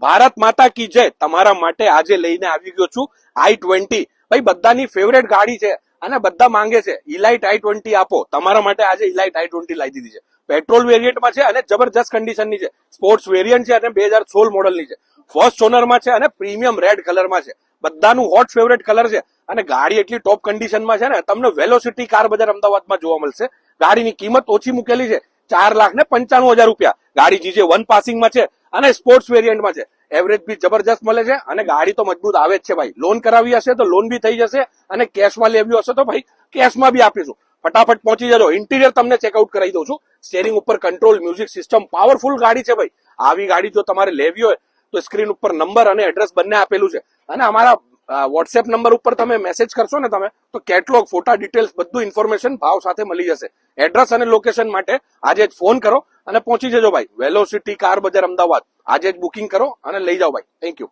ભારત માતા કી જય. તમારા માટે આજે લઈને આવી ગયો છું i20. ભાઈ બધાની ફેવરેટ ગાડી છે અને બધા માંગે છે ઇલાઇટ i20 આપો. તમારા માટે આજે ઇલાઇટ i20 લાવી દીધી છે. પેટ્રોલ વેરિયન્ટમાં છે અને જબરજસ્ત કન્ડિશનની છે. સ્પોર્ટ્સ વેરિયન્ટ છે અને 2016 મોડલની છે. ફર્સ્ટ ઓનરમાં છે અને પ્રીમિયમ રેડ કલરમાં છે. બધાનું હોટ ફેવરેટ કલર છે અને ગાડી એટલી ટોપ કન્ડિશનમાં છે ને તમને વેલોસિટી કાર બજાર અમદાવાદમાં જોવા મળશે. ગાડીની કિંમત ઓછી મૂકેલી છે, 4,95,000 રૂપિયા. ગાડી GJ1 પાસિંગમાં છે અને સ્પોર્ટ્સ વેરિયન્ટમાં છે. એવરેજ બી જબરજસ્ત મળે છે અને ગાડી તો મજબૂત આવે જ છે ભાઈ. લોન કરાવી હશે તો લોન બી થઈ જશે અને કેશમાં લેવી હશે તો ભાઈ કેશમાં બી આપીશું. ફટાફટ પહોંચી જજો. ઇન્ટિરિયર તમને ચેકઆઉટ કરાવી દઉં છું. સ્ટેરિંગ ઉપર કંટ્રોલ, મ્યુઝિક સિસ્ટમ, પાવરફુલ ગાડી છે ભાઈ. આવી ગાડી જો તમારે લેવી હોય તો સ્ક્રીન ઉપર નંબર અને એડ્રેસ બંને આપેલું છે અને અમારા વોટ્સએપ નંબર ઉપર તમે મેસેજ કરશો ને તમે તો કેટલોગ, ફોટા, ડિટેલ્સ બધું ઇન્ફોર્મેશન ભાવ સાથે મળી જશે. એડ્રેસ અને લોકેશન માટે આજે જ ફોન કરો અને પહોંચી જજો ભાઈ. વેલોસિટી કાર બજાર અમદાવાદ. આજે જ બુકિંગ કરો અને લઈ જાઓ ભાઈ. Thank you.